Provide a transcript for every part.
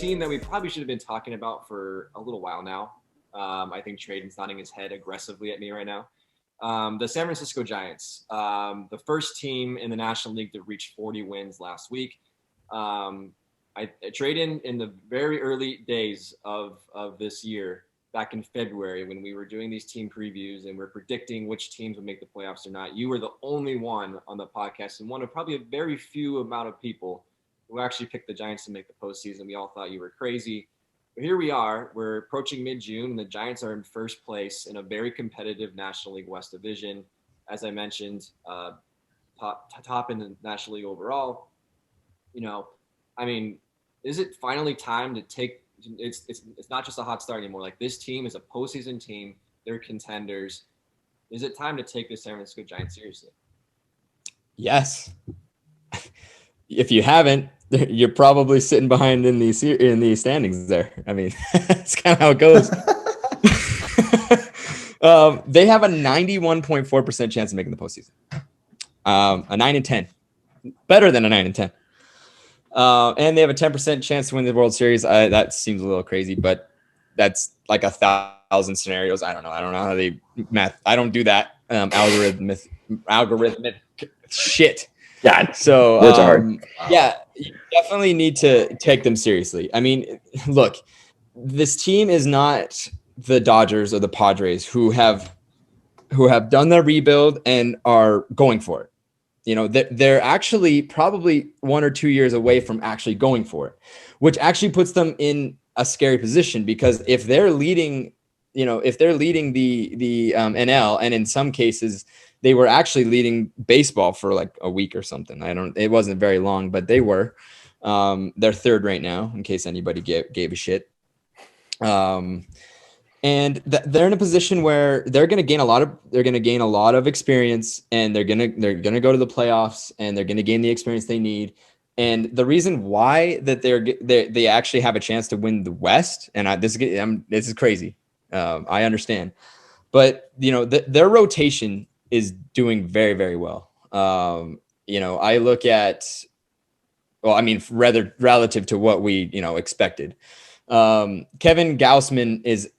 team that we probably should have been talking about for a little while now. I think Traden's nodding his head aggressively at me right now. The San Francisco Giants, the first team in the National League to reach 40 wins last week. I Traden in the very early days of this year, back in February, when we were doing these team previews and we're predicting which teams would make the playoffs or not, you were the only one on the podcast and one of probably a very few amount of people who actually picked the Giants to make the postseason. We all thought you were crazy. But here we are. We're approaching mid-June, and the Giants are in first place in a very competitive National League West division. As I mentioned, top in the National League overall. Is it finally time to take – it's not just a hot start anymore. Like, this team is a postseason team. They're contenders. Is it time to take the San Francisco Giants seriously? Yes. If you haven't, you're probably sitting behind in the standings there. I mean, that's kind of how it goes. They have a 91.4% chance of making the postseason. A 9-10, better than a 9-10. And they have a 10% chance to win the World Series. That seems a little crazy, but that's like 1,000 scenarios. I don't know how they math. I don't do that. Algorithmic shit. God. So words are hard. Yeah, you definitely need to take them seriously. I mean, look, this team is not the Dodgers or the Padres who have done their rebuild and are going for it. They're actually probably 1 or 2 years away from actually going for it, which actually puts them in a scary position, because if they're leading, the NL, and in some cases they were actually leading baseball for like a week or something. It wasn't very long, but they were. They're third right now, in case anybody gave a shit. And they're in a position where they're going to gain a lot of experience, and they're going to go to the playoffs, and they're going to gain the experience they need. And the reason why that they actually have a chance to win the West, and this is crazy. I understand, but their rotation is doing very, very well. I look at, rather relative to what we expected. Kevin Gausman is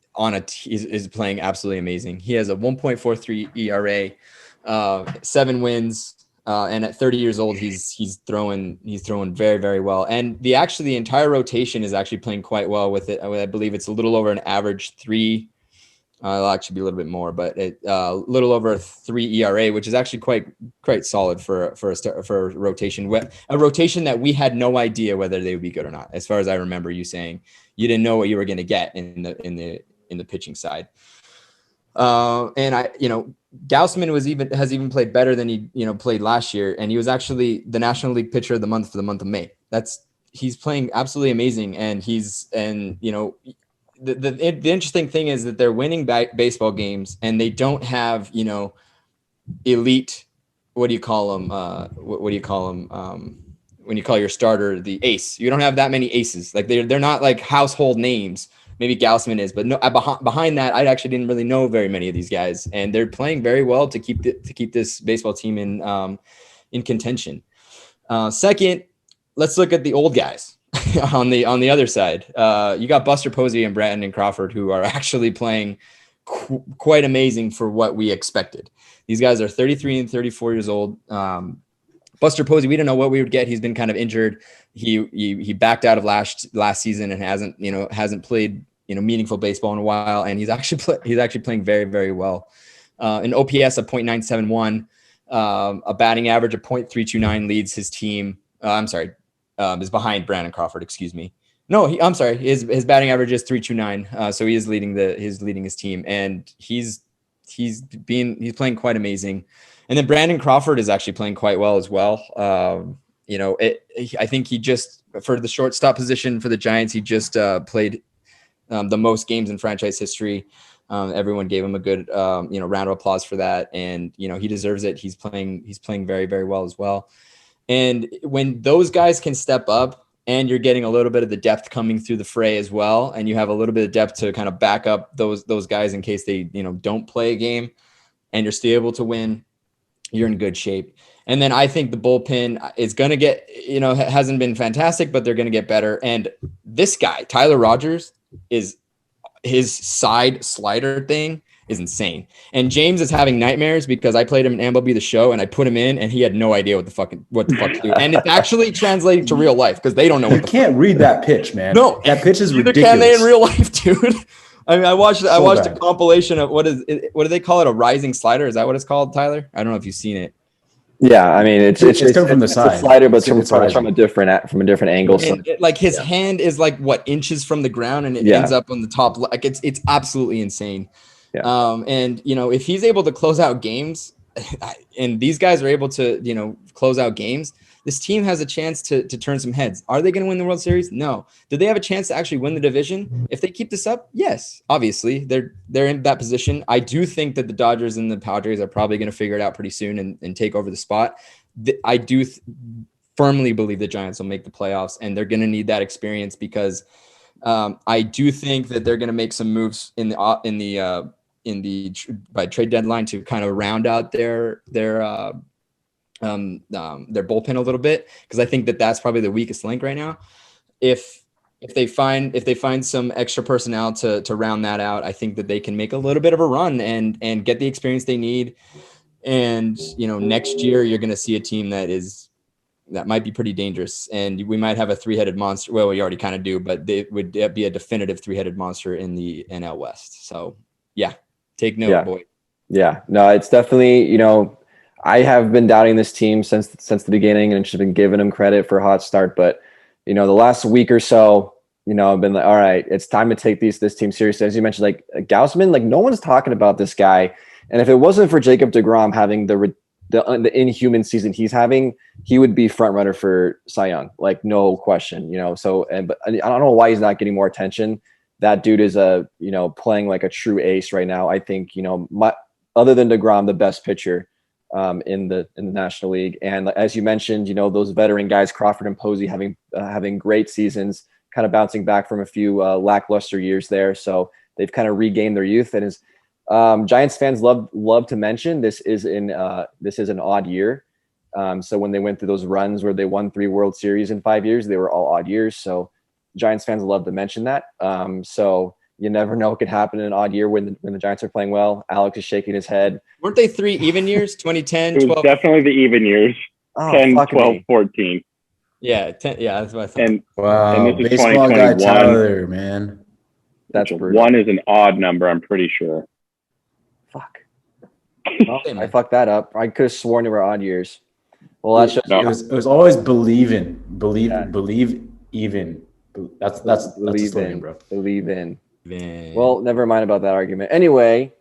is playing absolutely amazing. He has a 1.43 ERA, 7 wins, and at 30 years old, he's throwing very, very well. And the entire rotation is actually playing quite well with it. I believe it's a little over an average 3. It'll actually be a little bit more, but a little over a 3 ERA, which is actually quite solid for a rotation. A rotation that we had no idea whether they would be good or not. As far as I remember, you saying you didn't know what you were going to get in the pitching side. Gausman has even played better than he played last year, and he was actually the National League Pitcher of the Month for the month of May. He's playing absolutely amazing, and the interesting thing is that they're winning baseball games, and they don't have elite. What do you call them? What do you call them? When you call your starter the ace, you don't have that many aces. Like they're not like household names. Maybe Gausman is, but no. Behind that, I actually didn't really know very many of these guys, and they're playing very well to keep this baseball team in contention. Second, let's look at the old guys on the other side. You got Buster Posey and Brandon Crawford, who are actually playing quite amazing for what we expected. These guys are 33 and 34 years old. Buster Posey, we didn't know what we would get. He's been kind of injured. He backed out of last season and hasn't played meaningful baseball in a while, and he's actually playing very, very well. An OPS of .971, a batting average of .329 leads his team. Is behind Brandon Crawford. Excuse me. No, I'm sorry. His batting average is .329. So he is leading his team, and he's playing quite amazing. And then Brandon Crawford is actually playing quite well as well. I think he just, for the shortstop position for the Giants, he just played the most games in franchise history. Everyone gave him a good, round of applause for that. And, he deserves it. He's playing very, very well as well. And when those guys can step up, and you're getting a little bit of the depth coming through the fray as well, and you have a little bit of depth to kind of back up those guys in case they, don't play a game, and you're still able to win, you're in good shape. And then I think the bullpen is going to get, hasn't been fantastic, but they're going to get better. And this guy, Tyler Rogers, his side slider thing is insane. And James is having nightmares because I played him in MLB The Show and I put him in and he had no idea what the fuck to do. And it's actually translating to real life because they don't know. You can't read that pitch, man. No, that pitch is ridiculous. Neither can they in real life, dude. I mean, I watched a compilation of what do they call it? A rising slider? Is that what it's called, Tyler? I don't know if you've seen it. Yeah, I mean it's coming from the side. It's a slider, but from a different angle. So. Like his hand is like inches from the ground, and it ends up on the top. Like it's absolutely insane. Yeah. And if he's able to close out games, and these guys are able to close out games, this team has a chance to turn some heads. Are they going to win the World Series? No. Do they have a chance to actually win the division? If they keep this up, yes. Obviously, they're in that position. I do think that the Dodgers and the Padres are probably going to figure it out pretty soon and take over the spot. I do firmly believe the Giants will make the playoffs, and they're going to need that experience because I do think that they're going to make some moves by trade deadline to kind of round out their bullpen a little bit, because I think that that's probably the weakest link right now. If they find some extra personnel to round that out, I think that they can make a little bit of a run and get the experience they need. And next year you're going to see a team that might be pretty dangerous, and we might have a three-headed monster. Well, we already kind of do, but they would be a definitive three-headed monster in the NL West. So yeah, take note, boy. Yeah, no, it's definitely I have been doubting this team since the beginning and just been giving them credit for a hot start. But, the last week or so, I've been like, all right, it's time to take this team seriously. As you mentioned, like Gausman, like no one's talking about this guy. And if it wasn't for Jacob deGrom having the inhuman season he's having, he would be front runner for Cy Young, like no question, but I don't know why he's not getting more attention. That dude is playing like a true ace right now. I think, other than deGrom, the best pitcher in the National League. And as you mentioned, those veteran guys, Crawford and Posey, having great seasons, kind of bouncing back from a few lackluster years there. So they've kind of regained their youth. And as Giants fans love to mention, this is an odd year. So when they went through those runs where they won 3 World Series in 5 years, they were all odd years. So Giants fans love to mention that. So you never know what could happen in an odd year when the Giants are playing well. Alex is shaking his head. Weren't they 3 even years? 2010, it was 12? Definitely the even years. 10, 12, 14. Yeah, 10, yeah, that's what I thought. And this is baseball guy Tyler, man. That's one is an odd number, I'm pretty sure. Fuck. Well, I fucked that up. I could have sworn they were odd years. Well, that's just it was always believe even. That's the slogan, bro. Believe in. Well, never mind about that argument. Anyway,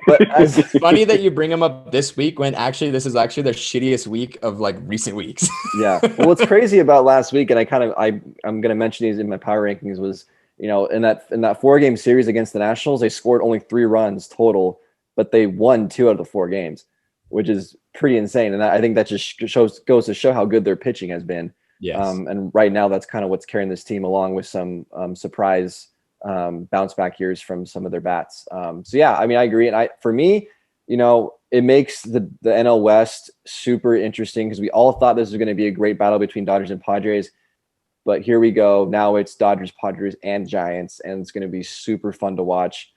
but it's funny that you bring them up this week when actually this is actually their shittiest week of like recent weeks. Yeah. Well, what's crazy about last week, and I'm gonna mention these in my power rankings, was in that 4-game series against the Nationals, they scored only 3 runs total, but they won 2 out of the 4 games, which is pretty insane. And I think that just goes to show how good their pitching has been. Yes. And right now, that's kind of what's carrying this team, along with some surprise bounce back years from some of their bats. So yeah, I mean, I agree. And for me, it makes the NL West super interesting because we all thought this was going to be a great battle between Dodgers and Padres, but here we go. Now it's Dodgers, Padres, and Giants, and it's going to be super fun to watch.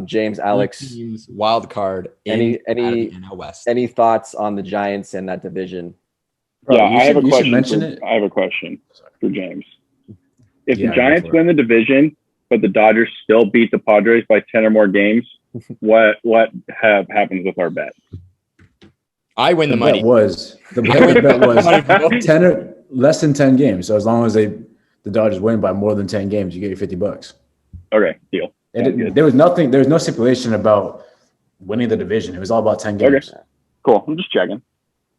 James, Alex, wild card. Any NL West. Any thoughts on the Giants and that division? Yeah, I have a question for James. If the Giants win the division, but the Dodgers still beat the Padres by 10 or more games, what happens with our bet? I win the money. The bet was 10 or less than 10 games. So as long as the Dodgers win by more than 10 games, you get your $50. Okay, deal. There was no stipulation about winning the division. It was all about 10 games. Okay. Cool. I'm just checking.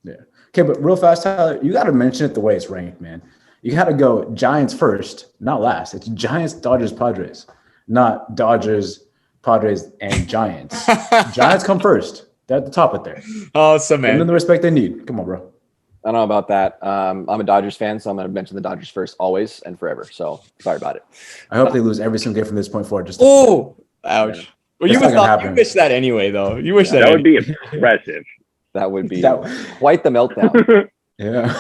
Yeah. Okay, but real fast, Tyler, you got to mention it the way it's ranked, man. You got to go Giants first, not last. It's Giants, Dodgers, Padres, not Dodgers, Padres, and Giants. Giants come first. They're at the top of there. Awesome, man. Give them the respect they need. Come on, bro. I don't know about that. I'm a Dodgers fan, so I'm going to mention the Dodgers first, always and forever. So sorry about it. I hope they lose every single game from this point forward. Ouch. Well, you wish that anyway, though. You wish that would be impressive. That would be quite the meltdown. Yeah.